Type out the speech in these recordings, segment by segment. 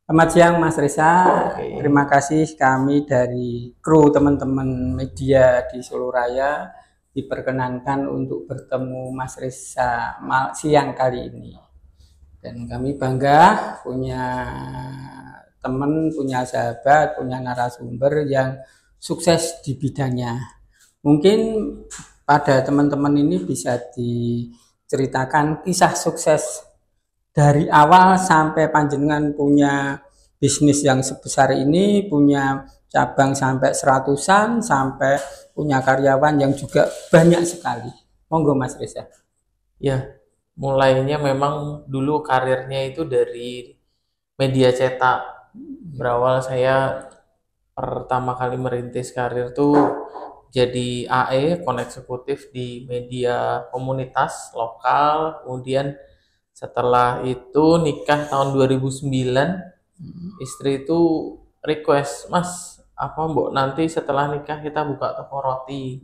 Selamat siang Mas Risa. Oke. Terima kasih kami dari kru teman-teman media di Solo Raya diperkenankan untuk bertemu Mas Risa siang kali ini. Dan kami bangga punya teman, punya sahabat, punya narasumber yang sukses di bidangnya. Mungkin pada teman-teman ini bisa diceritakan kisah sukses dari awal sampai panjenengan punya bisnis yang sebesar ini, punya cabang sampai seratusan, sampai punya karyawan yang juga banyak sekali. Monggo Mas Reza. Ya, mulainya memang dulu karirnya itu dari media cetak. Berawal saya pertama kali merintis karir tuh jadi AE, eksekutif di media komunitas lokal. Kemudian setelah itu nikah tahun 2009, istri itu request, Mas, apa mbok nanti setelah nikah kita buka toko roti.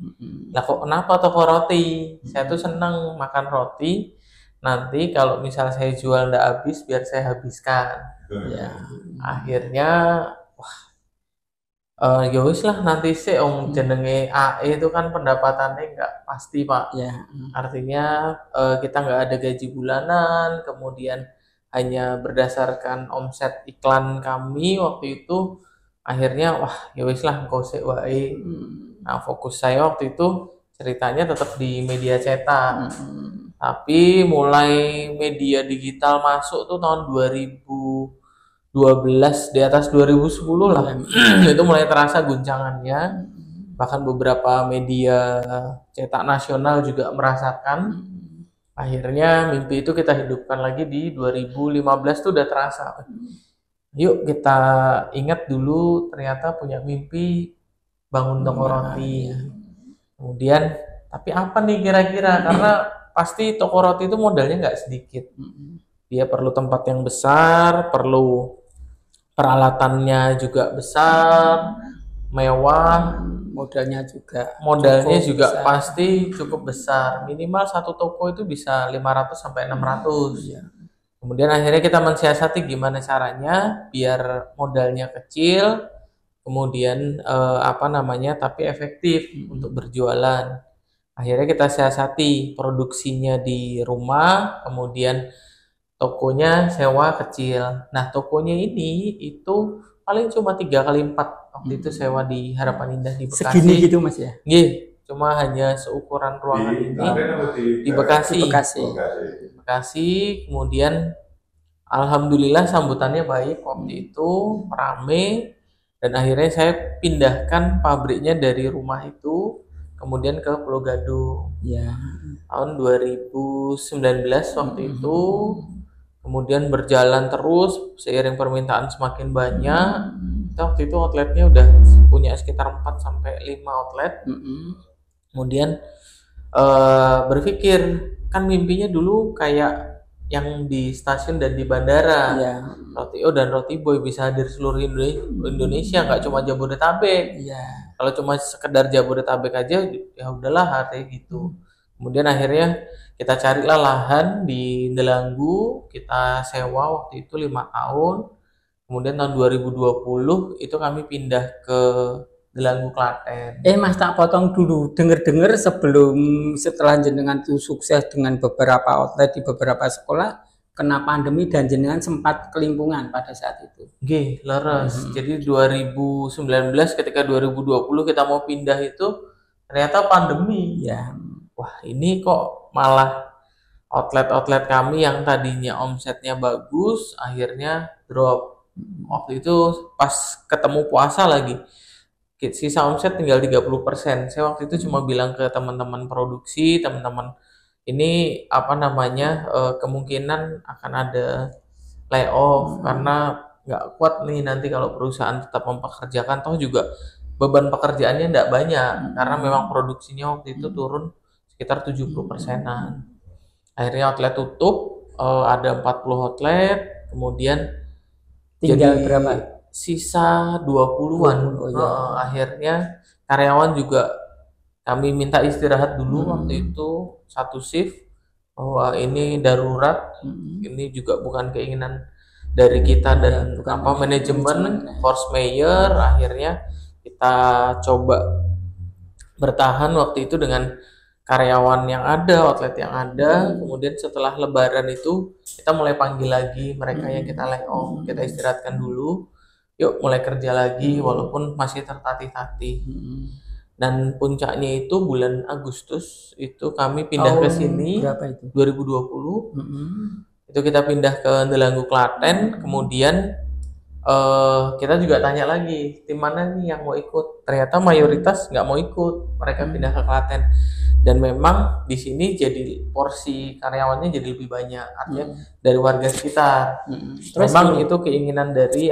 Lah kok kenapa toko roti? Saya tuh seneng makan roti. Nanti kalau misal saya jual ndak habis, biar saya habiskan. Ya, Akhirnya ya wis lah nanti sih jenenge AE itu kan pendapatannya nggak pasti Pak. ya, Artinya kita nggak ada gaji bulanan, kemudian hanya berdasarkan omset iklan kami waktu itu. Akhirnya wah ya wis lah engko sik wae. Nah, fokus saya waktu itu ceritanya tetap di media cetak. Tapi mulai media digital masuk tuh tahun 2012, di atas 2010 lah. Itu mulai terasa guncangannya. Bahkan beberapa media cetak nasional juga merasakan. Akhirnya mimpi itu kita hidupkan lagi di 2015 tuh udah terasa. Yuk kita ingat dulu ternyata punya mimpi bangun toko roti. Kemudian, tapi apa nih kira-kira? Karena pasti toko roti itu modalnya nggak sedikit. Dia perlu tempat yang besar, perlu peralatannya juga besar, mewah, modalnya juga besar. pasti cukup besar. Minimal satu toko itu bisa 500 sampai 600. Kemudian akhirnya kita mensiasati gimana caranya biar modalnya kecil, kemudian tapi efektif untuk berjualan. Akhirnya kita siasati produksinya di rumah, kemudian tokonya sewa kecil. Nah, tokonya ini itu paling cuma 3 kali 4 waktu itu sewa di Harapan Indah di Bekasi. Segini gitu Mas ya? Nggih, cuma hanya seukuran ruangan ini di Bekasi. Bekasi, kemudian alhamdulillah sambutannya baik waktu itu, rame, dan akhirnya saya pindahkan pabriknya dari rumah itu kemudian ke Pulau Gadung. Ya. Tahun 2019 waktu itu, kemudian berjalan terus seiring permintaan semakin banyak. Kita waktu itu outletnya udah punya sekitar 4 sampai 5 outlet. Kemudian berpikir, kan mimpinya dulu kayak yang di stasiun dan di bandara. Ya. Roti O dan Roti Boy bisa hadir seluruh Indonesia, nggak cuma Jabodetabek. Ya. Kalau cuma sekedar Jabodetabek aja ya udahlah artinya gitu. Kemudian akhirnya kita carilah lahan di Delanggu, kita sewa waktu itu 5 tahun. Kemudian tahun 2020 itu kami pindah ke Delanggu, Klaten. Mas, tak potong dulu. Dengar-dengar setelah jenengan itu sukses dengan beberapa outlet di beberapa sekolah, kena pandemi dan jenengan sempat kelimpungan pada saat itu. Nggih, leres. Jadi 2019 ketika 2020 kita mau pindah itu ternyata pandemi. Ya. Wah, ini kok malah outlet-outlet kami yang tadinya omsetnya bagus akhirnya drop. Waktu itu pas ketemu puasa lagi, sisa omset tinggal 30%. Saya waktu itu cuma bilang ke teman-teman produksi, teman-teman ini kemungkinan akan ada layoff karena nggak kuat nih nanti kalau perusahaan tetap mempekerjakan, toh juga beban pekerjaannya nggak banyak karena memang produksinya waktu itu turun sekitar 70%-an. Akhirnya outlet tutup, ada 40 outlet, kemudian Tinggal jadi berapa? sisa 20-an. Oh, ya. Akhirnya karyawan juga kami minta istirahat dulu waktu itu satu shift, bahwa ini darurat, ini juga bukan keinginan dari kita dan bukan manajemen force mayor, akhirnya kita coba bertahan waktu itu dengan karyawan yang ada, outlet yang ada. Kemudian setelah lebaran itu kita mulai panggil lagi mereka yang kita lay off, kita istirahatkan dulu, yuk mulai kerja lagi walaupun masih tertatih-tatih. Dan puncaknya itu bulan Agustus itu kami pindah ke sini. Berapa itu? 2020. Itu kita pindah ke Delanggu Klaten. Kemudian kita juga tanya lagi tim mana nih yang mau ikut. Ternyata mayoritas nggak mau ikut, mereka pindah ke Klaten. Dan memang di sini jadi porsi karyawannya jadi lebih banyak, artinya dari warga sekitar. Terus memang itu keinginan dari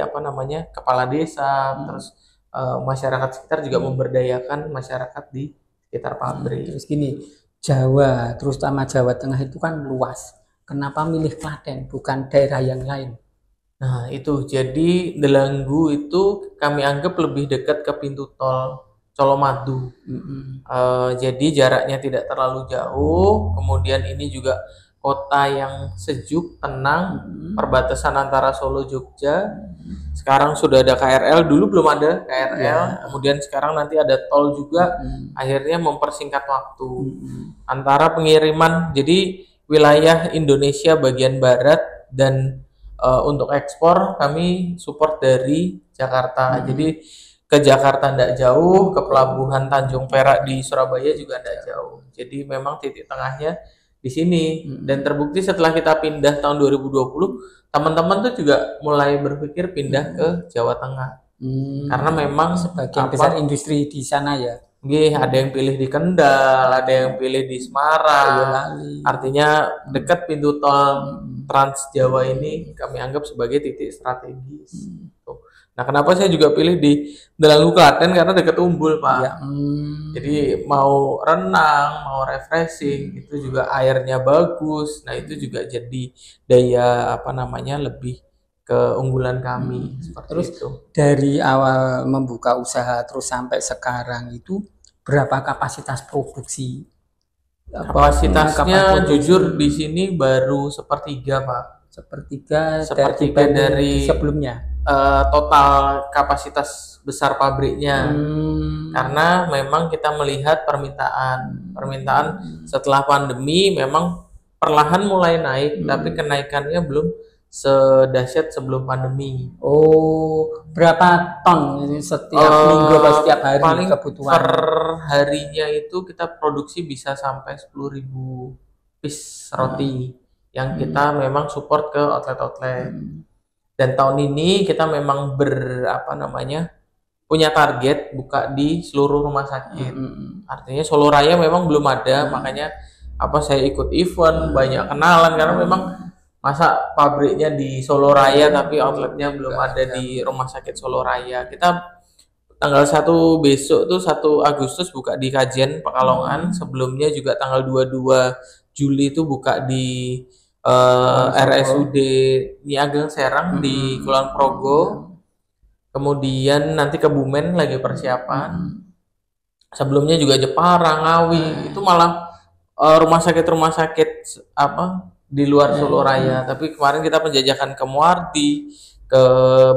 kepala desa, terus masyarakat sekitar juga memberdayakan masyarakat di sekitar pabrik. Terus gini, Jawa, terutama Jawa Tengah itu kan luas. Kenapa milih Klaten bukan daerah yang lain? Nah itu, jadi Delanggu itu kami anggap lebih dekat ke pintu tol Colomadu. Jadi jaraknya tidak terlalu jauh. Kemudian ini juga kota yang sejuk, tenang, perbatasan antara Solo, Jogja. Sekarang sudah ada KRL, dulu belum ada KRL. Kemudian sekarang nanti ada tol juga. Akhirnya mempersingkat waktu antara pengiriman. Jadi wilayah Indonesia bagian barat dan untuk ekspor kami support dari Jakarta. Jadi ke Jakarta tidak jauh, ke pelabuhan Tanjung Perak di Surabaya juga tidak jauh. Jadi memang titik tengahnya di sini. Dan terbukti setelah kita pindah tahun 2020, teman-teman tuh juga mulai berpikir pindah ke Jawa Tengah. Karena memang sebagian besar industri di sana ya. Ada yang pilih di Kendal, ada yang pilih di Semarang. Artinya dekat pintu tol Trans Jawa ini kami anggap sebagai titik strategis. Nah, kenapa saya juga pilih di Delanggu Klaten karena dekat Umbul, Pak. Jadi mau renang, mau refreshing, itu juga airnya bagus. Nah, itu juga jadi daya lebih keunggulan kami. Terus itu. Dari awal membuka usaha terus sampai sekarang itu berapa kapasitas produksi? Kapasitasnya jujur di sini baru sepertiga, Pak. Sepertiga dari sebelumnya. Total kapasitas besar pabriknya. Karena memang kita melihat permintaan setelah pandemi memang perlahan mulai naik, tapi kenaikannya belum sedahsyat sebelum pandemi. Berapa ton setiap minggu atau setiap hari paling kebutuhan? Per harinya itu kita produksi bisa sampai 10.000 piece roti yang kita memang support ke outlet-outlet. Dan tahun ini kita memang punya target buka di seluruh rumah sakit. Artinya Solo Raya memang belum ada, makanya saya ikut event, banyak kenalan karena memang masa pabriknya di Solo Raya tapi outletnya belum ada di Rumah Sakit Solo Raya. Kita tanggal 1 besok tuh 1 Agustus buka di Kajen Pekalongan. Sebelumnya juga tanggal 22 Juli itu buka di RSUD Niageng Serang di Kulon Progo. Kemudian nanti Kebumen lagi persiapan. Sebelumnya juga Jepara, Ngawi, itu malah rumah sakit di luar Solo Raya. Tapi kemarin kita penjajakan ke Muardi, ke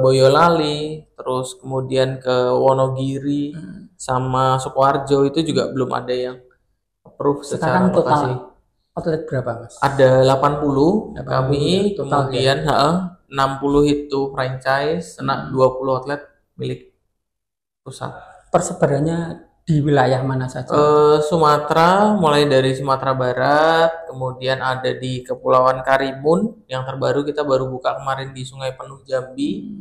Boyolali, terus kemudian ke Wonogiri sama Sukoharjo, itu juga belum ada yang approve secara lokasi. Outlet berapa, Mas? Ada 80 kami, kemudian 60 itu franchise, 20 outlet milik pusat. Persebarannya di wilayah mana saja? Sumatera, mulai dari Sumatera Barat, kemudian ada di Kepulauan Karimun, yang terbaru kita baru buka kemarin di Sungai Penuh Jambi.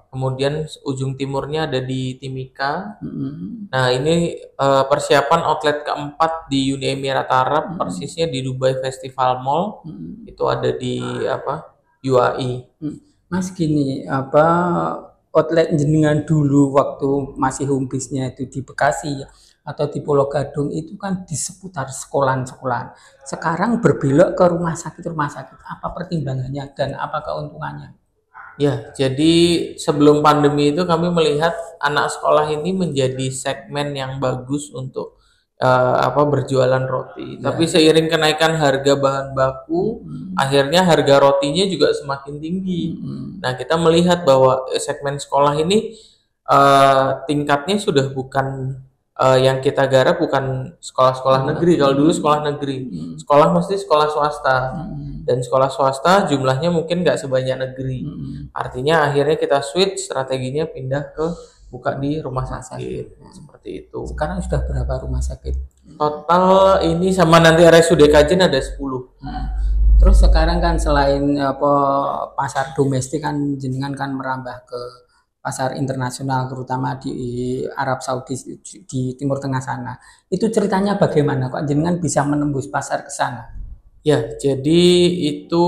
Kemudian ujung timurnya ada di Timika. Nah, ini persiapan outlet keempat di Uni Emirat Arab, persisnya di Dubai Festival Mall. Itu ada di UAE. Mas, gini, outlet jenengan dulu waktu masih home base-nya itu di Bekasi atau di Pulau Gadung itu kan di seputar sekolahan-sekolahan. Sekarang berbelok ke rumah sakit. Apa pertimbangannya dan apa keuntungannya? Ya, jadi sebelum pandemi itu kami melihat anak sekolah ini menjadi segmen yang bagus untuk berjualan roti. Ya. Tapi seiring kenaikan harga bahan baku, akhirnya harga rotinya juga semakin tinggi. Nah, kita melihat bahwa segmen sekolah ini tingkatnya sudah bukan yang kita garap bukan sekolah-sekolah negeri. Kalau dulu sekolah negeri, sekolah mesti sekolah swasta. Dan sekolah swasta jumlahnya mungkin nggak sebanyak negeri. Artinya akhirnya kita switch strateginya pindah ke buka di rumah sakit. Seperti itu. Sekarang sudah berapa rumah sakit? Total ini sama nanti RSUD Kajen ada 10. Terus sekarang kan selain pasar domestik kan jenengan kan merambah ke pasar internasional terutama di Arab Saudi di Timur Tengah sana. Itu ceritanya bagaimana kok jenengan bisa menembus pasar ke sana? Ya, jadi itu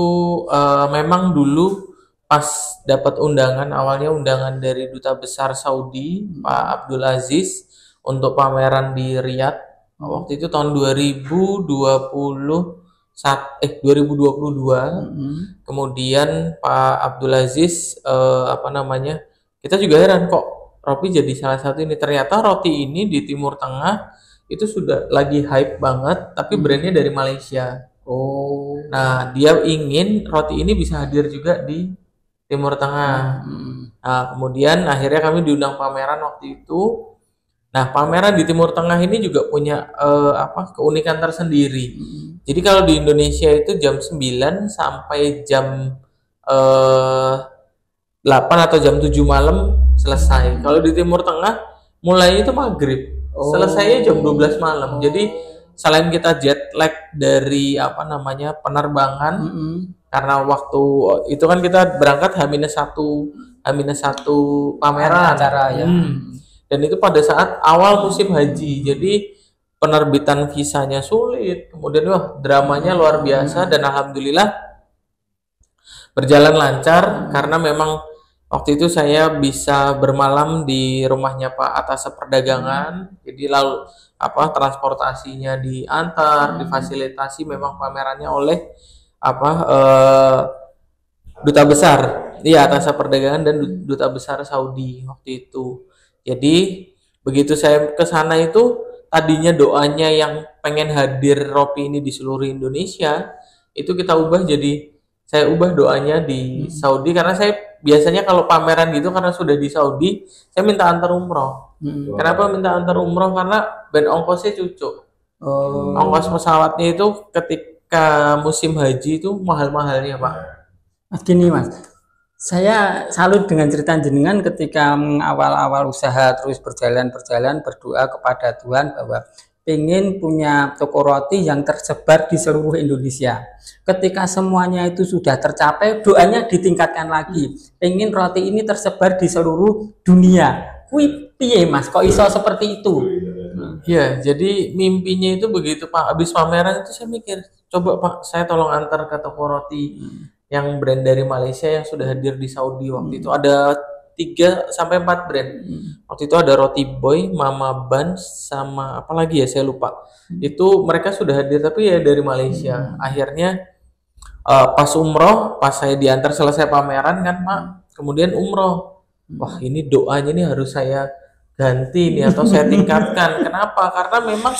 memang dulu pas dapat awalnya undangan dari Duta Besar Saudi, Pak Abdul Aziz, untuk pameran di Riyadh. Waktu itu tahun 2022. Kemudian Pak Abdul Aziz, kita juga heran kok roti jadi salah satu ini. Ternyata roti ini di Timur Tengah itu sudah lagi hype banget, tapi brandnya dari Malaysia. Nah, dia ingin roti ini bisa hadir juga di Timur Tengah. Nah, kemudian akhirnya kami diundang pameran waktu itu. Nah, pameran di Timur Tengah ini juga punya keunikan tersendiri. Jadi kalau di Indonesia itu jam 9 sampai jam 8 atau jam 7 malam selesai. Kalau di Timur Tengah mulai itu maghrib, selesainya jam 12 malam. Jadi selain kita jet lag dari penerbangan, karena waktu itu kan kita berangkat H-1 pameran acara ya. Dan itu pada saat awal musim haji, jadi penerbitan visanya sulit. Kemudian dramanya luar biasa dan alhamdulillah berjalan lancar karena memang waktu itu saya bisa bermalam di rumahnya Pak Atas Perdagangan. Jadi lalu transportasinya diantar, difasilitasi memang pamerannya oleh duta besar, Atas Perdagangan dan duta besar Saudi waktu itu. Jadi begitu saya ke sana itu tadinya doanya yang pengen hadir Ropi ini di seluruh Indonesia, itu saya ubah doanya di Saudi karena saya biasanya kalau pameran gitu karena sudah di Saudi, saya minta antar umroh. Kenapa minta antar umroh? Karena ongkosnya cucuk. Ongkos pesawatnya itu ketika musim haji itu mahal-mahalnya, Pak. Gini Mas, saya salut dengan cerita jenengan ketika awal-awal usaha terus berjalan berdoa kepada Tuhan bahwa pengen punya toko roti yang tersebar di seluruh Indonesia. Ketika semuanya itu sudah tercapai, doanya ditingkatkan lagi. Pengen roti ini tersebar di seluruh dunia. Kui piye Mas, kok iso seperti itu? Ya, jadi mimpinya itu begitu Pak. Habis pameran itu saya mikir, coba Pak, saya tolong antar ke toko roti yang brand dari Malaysia yang sudah hadir di Saudi waktu itu. Ada 3-4 brand. Waktu itu ada Roti Boy, Mama Buns, sama apa lagi ya saya lupa. Itu mereka sudah hadir tapi ya dari Malaysia. Akhirnya pas umroh, pas saya diantar selesai pameran kan Pak, kemudian umroh. Wah ini doanya nih harus saya ganti nih atau saya tingkatkan. Kenapa? Karena memang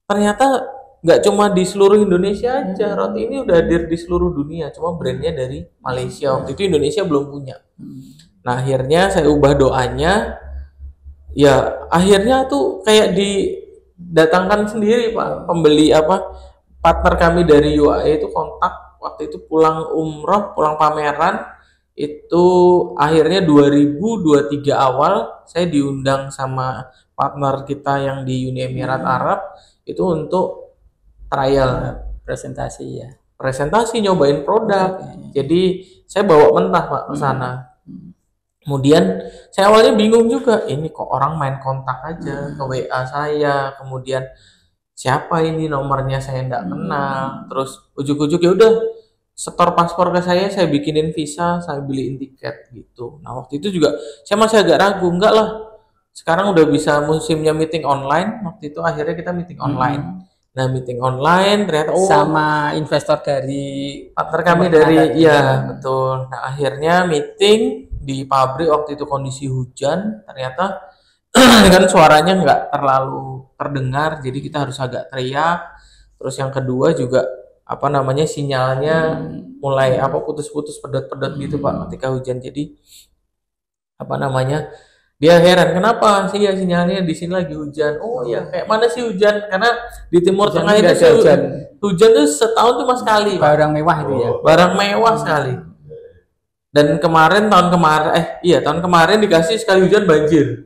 ternyata nggak cuma di seluruh Indonesia aja, roti ini udah hadir di seluruh dunia. Cuma brandnya dari Malaysia. Waktu itu Indonesia belum punya. Nah akhirnya saya ubah doanya, ya akhirnya tuh kayak didatangkan sendiri Pak, pembeli partner kami dari UAE itu kontak waktu itu pulang pameran itu akhirnya 2023 awal saya diundang sama partner kita yang di Uni Emirat Arab itu untuk trial presentasi nyobain produk. Jadi saya bawa mentah Pak ke sana. Kemudian saya awalnya bingung juga, ini kok orang main kontak aja ke WA saya, kemudian siapa ini nomornya saya nggak kenal, terus ujuk-ujuk ya udah setor paspor ke saya bikinin visa, saya beliin tiket gitu. Nah waktu itu juga saya masih agak ragu, enggak lah, sekarang udah bisa musimnya meeting online, waktu itu akhirnya kita meeting online. Nah meeting online ternyata sama investor dari partner kami dari betul. Nah akhirnya meeting di pabrik waktu itu kondisi hujan, ternyata kan suaranya nggak terlalu terdengar, jadi kita harus agak teriak. Terus yang kedua juga apa namanya sinyalnya mulai putus-putus pedot-pedot gitu Pak ketika hujan. Jadi apa namanya dia heran kenapa sih ya sinyalnya di sini lagi hujan. Oh ya kayak mana sih hujan? Karena di Timur Tengah itu hujan tuh setahun cuma sekali Pak. Barang mewah itu ya. Barang mewah sekali. Dan tahun kemarin dikasih sekali hujan banjir.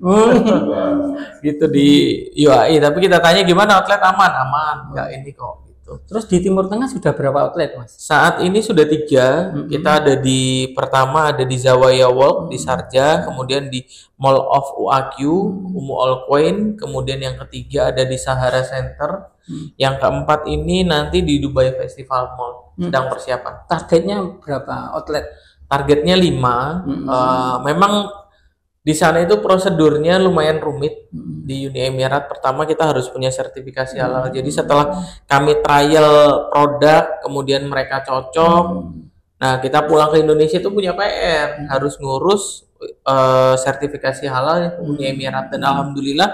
Gitu di UAE. Tapi kita tanya gimana outlet aman, nggak ini kok. Gitu. Terus di Timur Tengah sudah berapa outlet Mas? Saat ini sudah 3. Kita ada pertama ada di Zawaya Walk di Sharjah, kemudian di Mall of UAQ, Al Quwain, kemudian yang ketiga ada di Sahara Center, yang keempat ini nanti di Dubai Festival Mall. Sedang persiapan. Targetnya berapa outlet? Targetnya 5. Memang di sana itu prosedurnya lumayan rumit. Di Uni Emirat pertama kita harus punya sertifikasi halal. Jadi setelah kami trial produk, kemudian mereka cocok. Nah, kita pulang ke Indonesia itu punya PR, harus ngurus sertifikasi halal Uni Emirat, dan alhamdulillah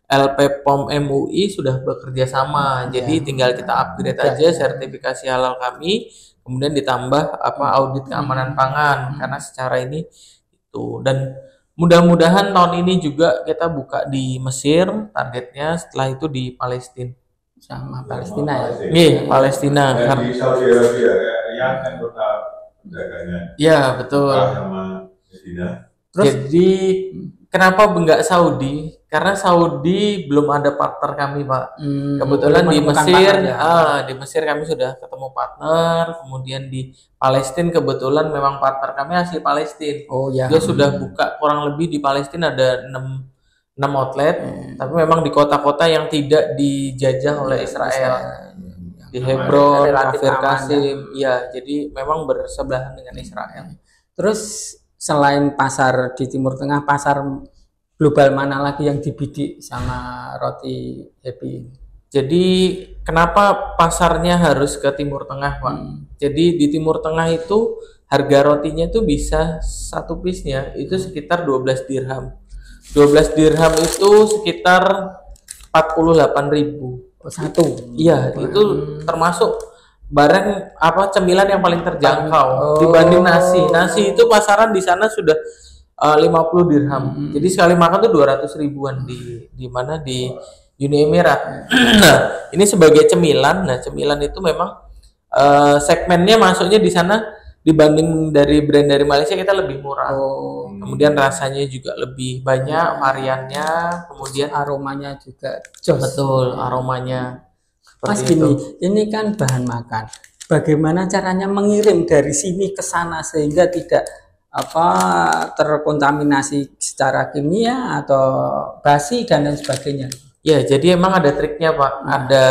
LP POM MUI sudah bekerja sama. Jadi tinggal kita upgrade aja sertifikasi halal kami. Kemudian ditambah audit keamanan pangan, karena secara ini itu. Dan mudah-mudahan tahun ini juga kita buka di Mesir targetnya, setelah itu di Palestina. Sama Palestina ya. Iya, Palestina. Dan di Saudi Arabia ya kan kota dagangnya. Iya, betul. Sama Medina. Terus jadi kenapa enggak Saudi? Karena Saudi belum ada partner kami, Pak. Kebetulan di Mesir, di Mesir kami sudah ketemu partner. Kemudian di Palestina kebetulan memang partner kami asli Palestina. Oh ya. Dia sudah buka kurang lebih di Palestina ada 6 outlet, tapi memang di kota-kota yang tidak dijajah oleh Israel. Di Hebron, Kafir Qasim, ya. Jadi memang bersebelahan dengan Israel. Terus selain pasar di Timur Tengah, pasar global mana lagi yang dibidik sama roti Happy? Jadi kenapa pasarnya harus ke Timur Tengah, Pak? Jadi di Timur Tengah itu harga rotinya itu bisa satu piece-nya itu sekitar 12 dirham. 12 dirham itu sekitar 48.000 satu. Iya, itu termasuk barang cemilan yang paling terjangkau dibanding nasi. Nasi itu pasaran di sana sudah 50 dirham. Jadi sekali makan tuh 200 ribuan di mana di Uni Emirat. Nah, ini sebagai cemilan. Nah, cemilan itu memang segmennya masuknya di sana dibanding dari brand dari Malaysia kita lebih murah. Kemudian rasanya juga lebih banyak variannya, kemudian aromanya juga jos. Betul, aromanya. Mas gini, ini kan bahan makan. Bagaimana caranya mengirim dari sini ke sana sehingga tidak terkontaminasi secara kimia atau basi dan lain sebagainya? Ya, jadi emang ada triknya Pak, ada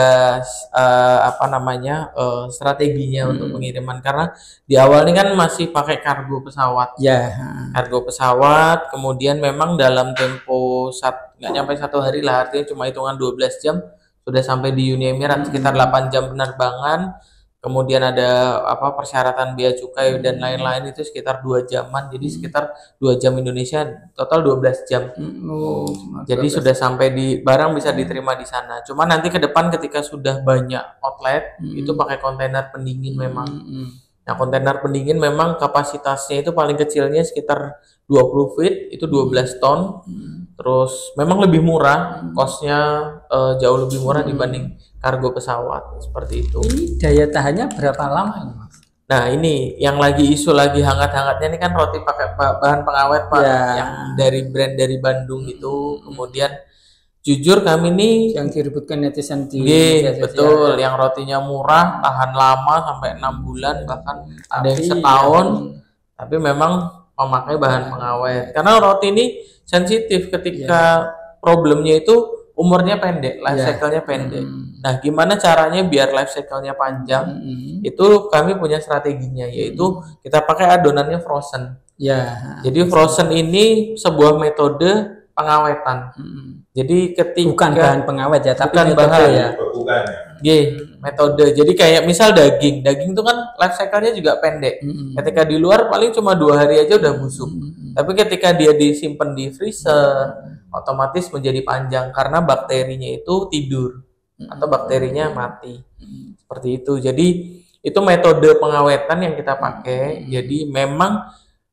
strateginya untuk pengiriman, karena di awal ini kan masih pakai kargo pesawat. Ya. Kargo pesawat, kemudian memang dalam tempo nggak nyampe 1 hari lah, artinya cuma hitungan 12 jam sudah sampai di Uni Emirat, sekitar 8 jam penerbangan. Kemudian ada persyaratan bea cukai dan lain-lain itu sekitar 2 jaman. Jadi sekitar 2 jam Indonesia, total 12 jam. Jadi sudah sampai barang bisa diterima di sana. Cuma nanti ke depan ketika sudah banyak outlet itu pakai kontainer pendingin memang. Nah, kontainer pendingin memang kapasitasnya itu paling kecilnya sekitar 20 feet, itu 12 ton. Terus memang lebih murah, costnya jauh lebih murah dibanding kargo pesawat, seperti itu. Ini daya tahannya berapa lama ini, Mas? Nah, ini yang lagi isu lagi hangat-hangatnya ini kan roti pakai bahan pengawet Pak, yang dari brand dari Bandung itu. Kemudian jujur kami ini yang diributkan netizen di betul, yang rotinya murah, tahan lama sampai 6 bulan, bahkan ada yang setahun, tapi memang memakai bahan pengawet. Karena roti ini sensitif ketika problemnya itu umurnya pendek, life cycle-nya pendek. Nah, gimana caranya biar life cycle-nya panjang? Itu kami punya strateginya, yaitu kita pakai adonannya frozen. Jadi frozen ini sebuah metode pengawetan. Jadi ketika bukan bahan pengawet ya, tapi bukan bahan ya. Bukan ya. Metode. Jadi kayak misal daging itu kan life cycle-nya juga pendek. Ketika di luar paling cuma 2 hari aja udah busuk. Tapi ketika dia disimpan di freezer otomatis menjadi panjang karena bakterinya itu tidur atau bakterinya mati. Seperti itu. Jadi itu metode pengawetan yang kita pakai. Jadi memang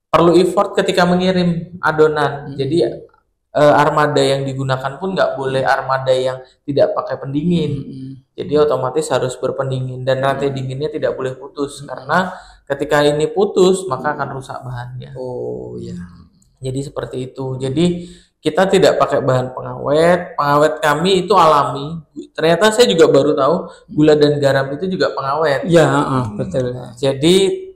perlu effort ketika mengirim adonan. Jadi armada yang digunakan pun nggak boleh armada yang tidak pakai pendingin. Jadi otomatis harus berpendingin dan rantai dinginnya tidak boleh putus karena ketika ini putus maka akan rusak bahannya. Oh ya. Jadi seperti itu. Jadi kita tidak pakai bahan pengawet. Pengawet kami itu alami. Ternyata saya juga baru tahu gula dan garam itu juga pengawet. Ya, betul. Jadi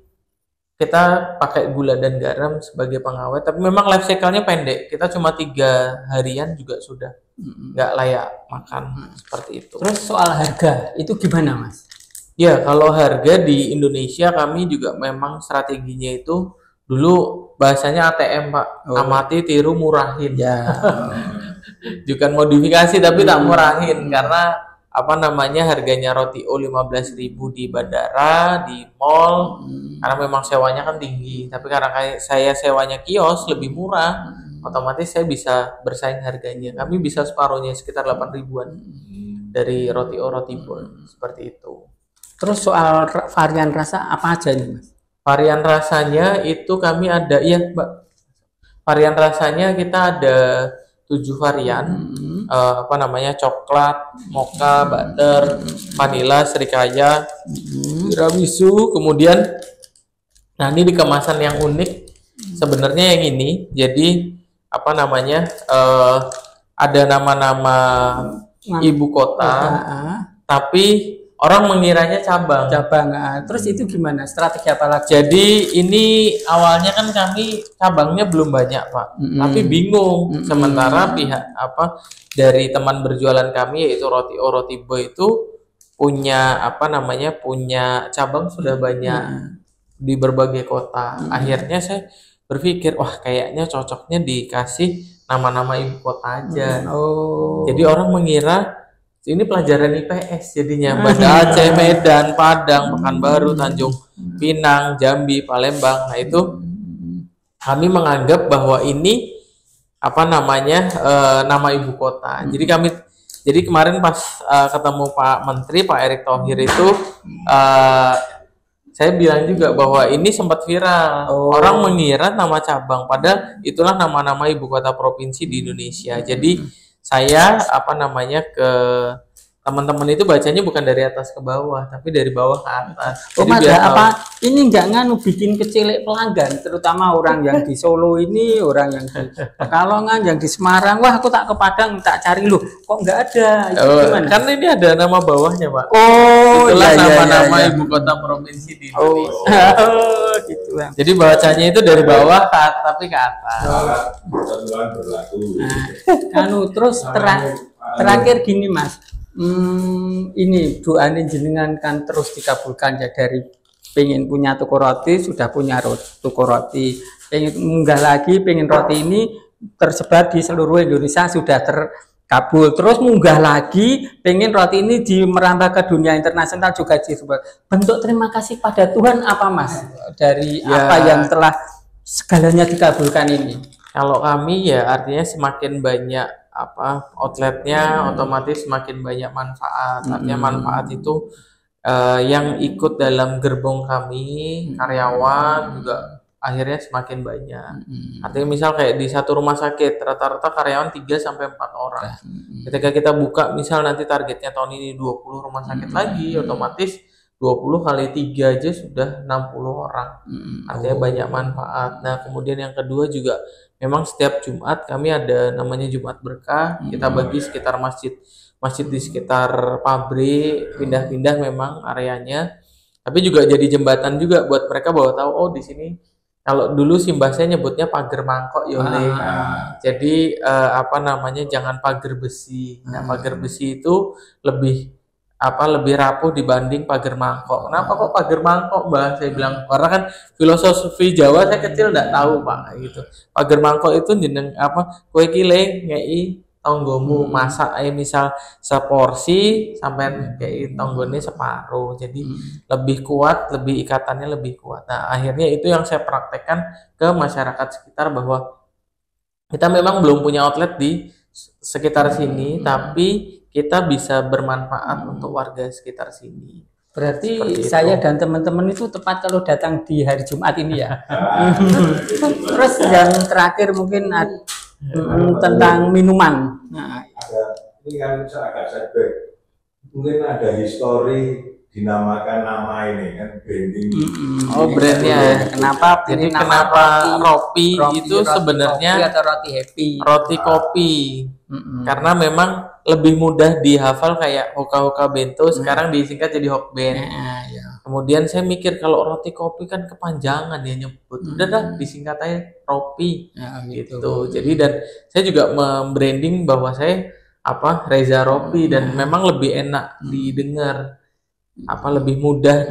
kita pakai gula dan garam sebagai pengawet. Tapi memang life cycle-nya pendek. Kita cuma 3 harian juga sudah nggak layak makan seperti itu. Terus soal harga itu gimana, Mas? Ya, kalau harga di Indonesia kami juga memang strateginya itu dulu bahasanya ATM, Pak. Amati, tiru, murahin. Ya. Bukan modifikasi tapi tak murahin karena apa namanya harganya roti O 15.000 di bandara, di mall karena memang sewanya kan tinggi. Tapi karena saya sewanya kios lebih murah, otomatis saya bisa bersaing harganya. Kami bisa separuhnya sekitar 8 ribuan dari roti O roti Bon seperti itu. Terus soal varian rasa apa aja nih, Mas? Varian rasanya itu kami ada, iya Mbak. Varian rasanya kita ada 7 varian. Apa namanya? Coklat, mocha, butter, vanilla, serikaya, tiramisu. Kemudian, nah ini di kemasan yang unik. Sebenarnya yang ini, jadi apa namanya? Ada nama-nama ibu kota, tapi orang mengiranya cabang. Terus itu gimana? Strategi apa lagi? Jadi ini awalnya kan kami cabangnya belum banyak, Pak. Tapi bingung. Sementara pihak apa dari teman berjualan kami yaitu Roti O Roti Boy itu punya apa namanya? Punya cabang sudah banyak di berbagai kota. Akhirnya saya berpikir, wah kayaknya cocoknya dikasih nama-nama ibu kota aja. Jadi orang mengira ini pelajaran IPS jadinya Banda Aceh, Medan, Padang, Pekanbaru, Tanjung Pinang, Jambi, Palembang. Nah itu kami menganggap bahwa ini apa namanya nama ibu kota. Jadi kemarin pas ketemu Pak Menteri Pak Erick Thohir itu saya bilang juga bahwa ini sempat viral. Orang mengira nama cabang, padahal itulah nama-nama ibu kota provinsi di Indonesia. Jadi saya apa namanya ke teman-teman itu bacanya bukan dari atas ke bawah, tapi dari bawah ke atas. Mas, apa ini nggak nganu bikin kecilek pelanggan, terutama orang yang di Solo ini, orang yang di Pekalongan, yang di Semarang. Wah, aku tak ke Padang, tak cari loh, kok nggak ada? Gimana? Karena ini ada nama bawahnya, Pak. Itulah nama-nama ibu kota provinsi di Indonesia. Gitu ya. Jadi bacanya itu dari bawah ke atas, tapi ke atas. Terus terakhir gini, Mas. Ini doanya jenengan kan terus dikabulkan ya, dari pengen punya toko roti sudah punya toko roti, pengen munggah lagi pengen roti ini tersebar di seluruh Indonesia sudah terkabul, terus munggah lagi pengen roti ini merambah ke dunia internasional juga disebar. Bentuk terima kasih pada Tuhan apa, Mas, dari apa yang telah segalanya dikabulkan ini? Kalau kami ya artinya semakin banyak apa outletnya otomatis semakin banyak manfaat. Artinya manfaat itu yang ikut dalam gerbong kami karyawan juga akhirnya semakin banyak. Artinya misal kayak di satu rumah sakit rata-rata karyawan 3 sampai 4 orang. Ketika kita buka misal nanti targetnya tahun ini 20 rumah sakit lagi, otomatis 20 kali 3 aja sudah 60 orang. Artinya banyak manfaat. Nah, kemudian yang kedua juga memang setiap Jumat kami ada namanya Jumat Berkah. Kita bagi sekitar masjid di sekitar pabrik, pindah-pindah memang areanya. Tapi juga jadi jembatan juga buat mereka bahwa tahu oh di sini kalau dulu Simbah saya nyebutnya pagar mangkok Yole. Jadi apa namanya jangan pagar besi. Nah, pagar besi itu lebih rapuh dibanding pagar mangkok. Kenapa kok pagar mangkok, Mbak? Saya bilang karena kan filosofi Jawa saya kecil enggak tahu, Pak, gitu. Pagar mangkok itu jeneng kue kile ngei tonggomu masak misal seporsi sampai kayak tonggone separuh. Jadi lebih kuat, lebih ikatannya lebih kuat. Nah, akhirnya itu yang saya praktekkan ke masyarakat sekitar bahwa kita memang belum punya outlet di sekitar sini, tapi kita bisa bermanfaat untuk warga sekitar sini. Berarti Seperti itu. saya dan teman-teman itu tepat kalau datang di hari Jumat ini ya. Terus yang terakhir mungkin tentang minuman. Nah, Ini kan agak setback. Mungkin ada histori dinamakan nama ini kan branding. Oh, brandnya. Kenapa? Jadi ini nama kenapa Ropi itu roti sebenarnya kopi atau roti happy? roti kopi? Karena memang lebih mudah dihafal kayak hoka-hoka bento, sekarang disingkat jadi hokben. Nah, ya. Kemudian saya mikir kalau roti kopi kan kepanjangan dia nyebut. Udah dah disingkat aja Ropi. Ya, Gitu. Jadi dan saya juga membranding bahwa saya Reza Ropi, dan memang lebih enak didengar, lebih mudah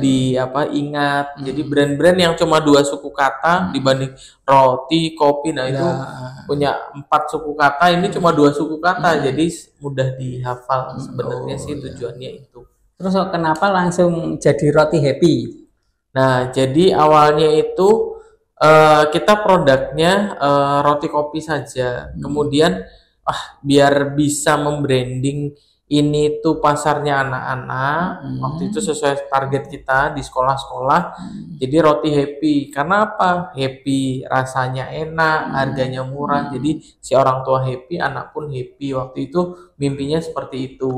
ingat. Jadi brand-brand yang cuma 2 suku kata dibanding roti, kopi, nah itu punya 4 suku kata, ini cuma 2 suku kata, jadi mudah dihafal. Sebenarnya sih tujuannya itu. Terus kenapa langsung jadi roti happy? Nah, jadi awalnya itu kita produknya roti kopi saja. Kemudian biar bisa membranding ini tuh pasarnya anak-anak, waktu itu sesuai target kita di sekolah-sekolah. Jadi roti happy. Karena apa? Happy, rasanya enak, harganya murah. Jadi si orang tua happy, anak pun happy. Waktu itu mimpinya seperti itu.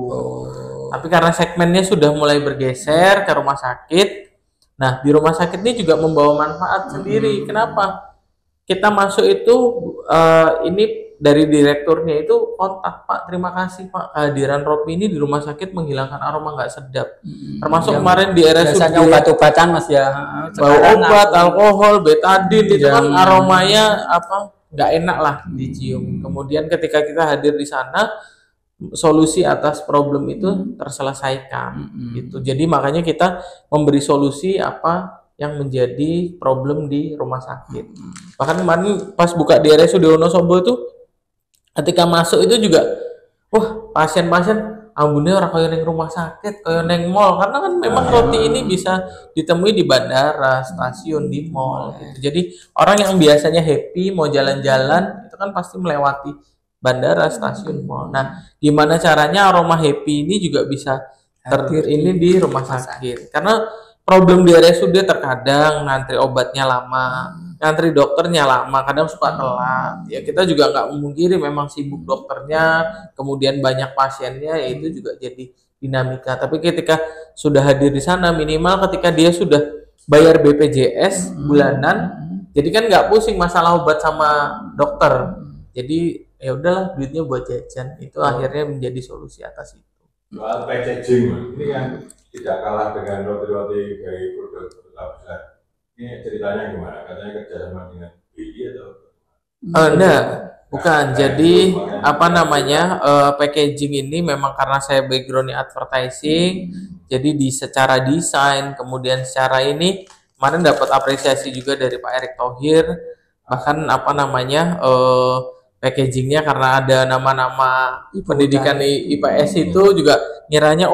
Tapi karena segmennya sudah mulai bergeser ke rumah sakit. Nah, di rumah sakit ini juga membawa manfaat sendiri. Kenapa? Kita masuk itu ini dari direkturnya itu kontak, Pak, terima kasih Pak, kehadiran Ropi ini di rumah sakit menghilangkan aroma nggak sedap. Termasuk kemarin di RSUD biasanya obat-obatan Mas ya. bau obat, alkohol, betadin itu kan aromanya nggak enak lah dicium. Kemudian ketika kita hadir di sana, solusi atas problem itu terselesaikan gitu. Jadi makanya kita memberi solusi yang menjadi problem di rumah sakit. Bahkan kemarin pas buka di RSUD Wonosobo itu, ketika masuk itu juga, pasien-pasien ambune orang kaya neng rumah sakit, kaya neng mall, karena kan memang roti ini bisa ditemui di bandara, stasiun, di mall. Gitu. Jadi orang yang biasanya happy mau jalan-jalan itu kan pasti melewati bandara, stasiun, mall. Nah, gimana caranya aroma happy ini juga bisa ini di rumah sakit? Karena problem di RSUD terkadang ngantri obatnya lama, ngantri dokternya lama, kadang suka telat. Ya kita juga nggak memungkiri memang sibuk dokternya, kemudian banyak pasiennya, ya itu juga jadi dinamika. Tapi ketika sudah hadir di sana, minimal ketika dia sudah bayar BPJS bulanan, jadi kan nggak pusing masalah obat sama dokter. Jadi ya udahlah, duitnya buat jajan. Itu akhirnya menjadi solusi atas itu. Soal packaging ini kan tidak kalah dengan roti-roti dari produk besar. Ini ceritanya gimana? Katanya kerjasama dengan BI atau? Enggak, bukan. Jadi packaging ini memang karena saya backgroundnya advertising, jadi secara desain, kemudian secara ini kemarin dapat apresiasi juga dari Pak Erick Thohir. Bahkan packagingnya karena ada nama-nama pendidikan IPS itu juga ngiranya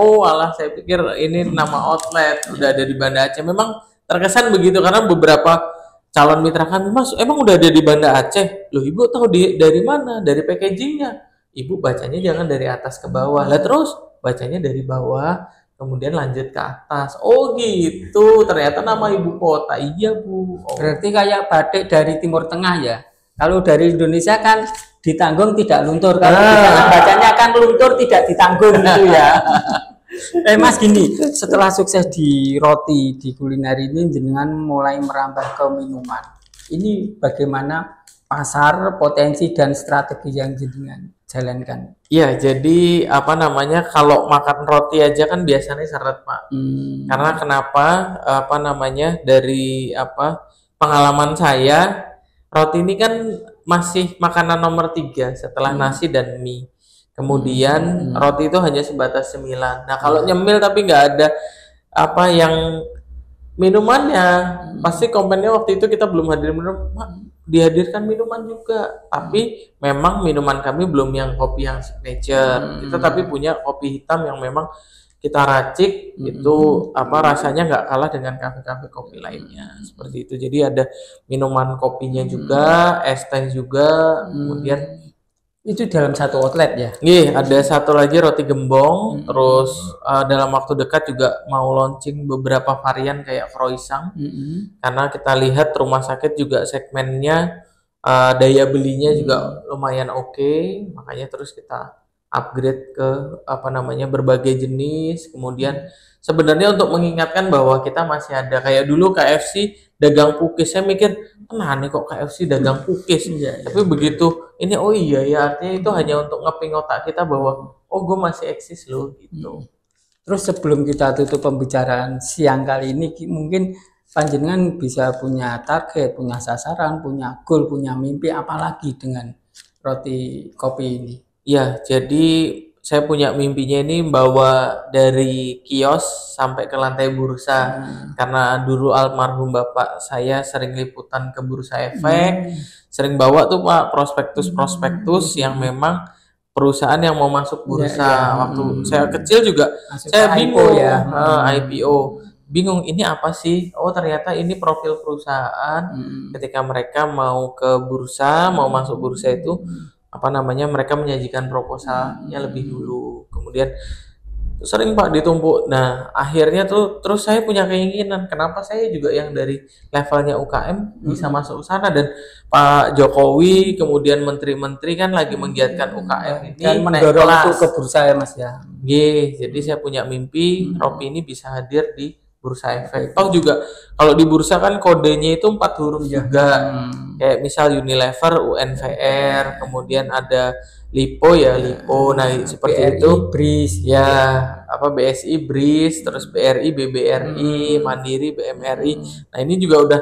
saya pikir ini nama outlet udah ada di Banda Aceh. Memang terkesan begitu karena beberapa calon mitra kami, Mas, emang udah ada di Banda Aceh? Loh, Ibu tahu dari mana? Dari packagingnya. Ibu bacanya jangan dari atas ke bawah. Lah terus bacanya dari bawah kemudian lanjut ke atas. Oh gitu, ternyata nama ibu kota. Iya Bu. Berarti kayak batik dari Timur Tengah ya. Kalau dari Indonesia kan ditanggung tidak luntur, kalau di sana bacanya kan luntur tidak ditanggung gitu ya. Mas gini, setelah sukses di roti, di kuliner ini jenengan mulai merambah ke minuman. Ini bagaimana pasar, potensi dan strategi yang jenengan jalankan? Iya, jadi kalau makan roti aja kan biasanya seret, Pak. Karena kenapa? Dari pengalaman saya, roti ini kan masih makanan nomor 3 setelah nasi dan mie. Kemudian roti itu hanya sebatas cemilan. Nah, kalau nyemil tapi nggak ada yang minumannya, pasti komennya waktu itu kita belum hadir minum, dihadirkan minuman juga. Tapi memang minuman kami belum yang kopi yang signature. Kita tapi punya kopi hitam yang memang kita racik itu rasanya nggak kalah dengan kafe-kafe kopi lainnya seperti itu. Jadi ada minuman kopinya juga, es teh juga, kemudian itu dalam satu outlet ya. Iya, ada satu lagi roti gembong, terus dalam waktu dekat juga mau launching beberapa varian kayak croissant, karena kita lihat rumah sakit juga segmennya daya belinya juga lumayan oke, makanya terus kita upgrade ke berbagai jenis. Kemudian sebenarnya untuk mengingatkan bahwa kita masih ada kayak dulu KFC dagang cookies, saya mikir nih kok KFC dagang cookies, tapi begitu ini ya artinya itu hanya untuk ngeping otak kita bahwa gue masih eksis loh gitu. Terus sebelum kita tutup pembicaraan siang kali ini, mungkin panjenengan bisa punya target, punya sasaran, punya goal, punya mimpi apalagi dengan roti kopi ini? Ya, jadi saya punya mimpinya ini bawa dari kios sampai ke lantai bursa, karena dulu almarhum bapak saya sering liputan ke Bursa Efek, sering bawa tuh Pak prospektus yang memang perusahaan yang mau masuk bursa. Waktu saya kecil juga saya bingung IPO. Bingung ini apa sih? Oh ternyata ini profil perusahaan ketika mereka mau ke bursa, mau masuk bursa itu mereka menyajikan proposalnya lebih dulu, kemudian sering Pak ditumpuk. Nah akhirnya tuh terus saya punya keinginan, kenapa saya juga yang dari levelnya UKM bisa masuk sana, dan Pak Jokowi kemudian menteri-menteri kan lagi menggiatkan UKM ini dan mendorong untuk ke bursa ya Mas ya. Jadi saya punya mimpi Ropi ini bisa hadir di Bursa Efek. Juga kalau di bursa kan kodenya itu 4 huruf juga. Kayak misal Unilever, UNVR, kemudian ada Lipo Lipo. Nah, seperti BRI, itu. BRIS BSI, BRIS, terus BRI, BBRI, Mandiri, BMRI. Nah, ini juga udah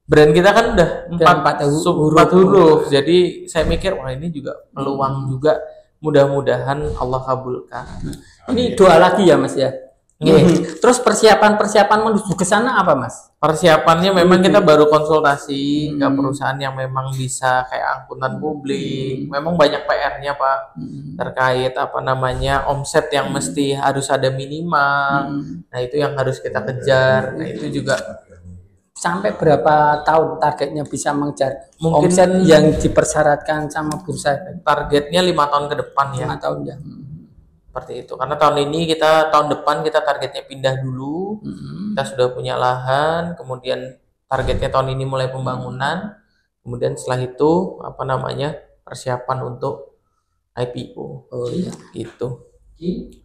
brand kita kan udah 4 huruf. Jadi saya mikir wah ini juga peluang juga, mudah-mudahan Allah kabulkan. Ini doa lagi ya Mas ya. Terus persiapan menuju ke sana apa Mas? Persiapannya memang kita baru konsultasi ke perusahaan yang memang bisa kayak angkutan publik. Memang banyak PR-nya Pak, terkait omset yang mesti harus ada minimal. Nah itu yang harus kita kejar. Nah itu juga sampai berapa tahun targetnya bisa mengejar mungkin omset yang dipersyaratkan sama bursa? Targetnya 5 tahun ke depan ya. 5 tahun ya. Seperti itu, karena tahun depan kita targetnya pindah dulu, kita sudah punya lahan, kemudian targetnya tahun ini mulai pembangunan, kemudian setelah itu persiapan untuk IPO. Gitu.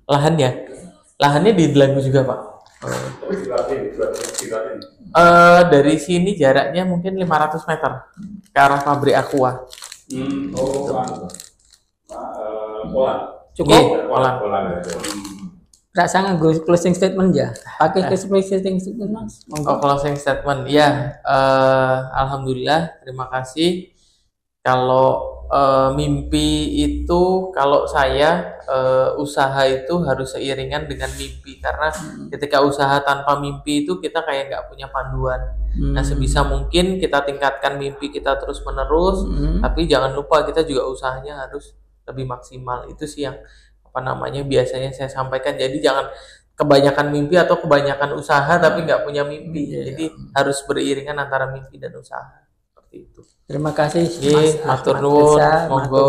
Lahannya di Dalangu juga Pak. Dari sini jaraknya mungkin 500 meter ke arah pabrik Aqua. Cukup. Nggak sangat closing statement ya. Pakai closing statement Mas. Closing statement. Ya, alhamdulillah, terima kasih. Kalau mimpi itu, kalau saya usaha itu harus seiringan dengan mimpi, karena ketika usaha tanpa mimpi itu kita kayak nggak punya panduan. Nah sebisa mungkin kita tingkatkan mimpi kita terus menerus, tapi jangan lupa kita juga usahanya harus lebih maksimal. Itu sih yang biasanya saya sampaikan. Jadi jangan kebanyakan mimpi atau kebanyakan usaha tapi nggak punya mimpi. Jadi harus beriringan antara mimpi dan usaha. Seperti itu. Terima kasih Mas. Matur nuwun. Monggo.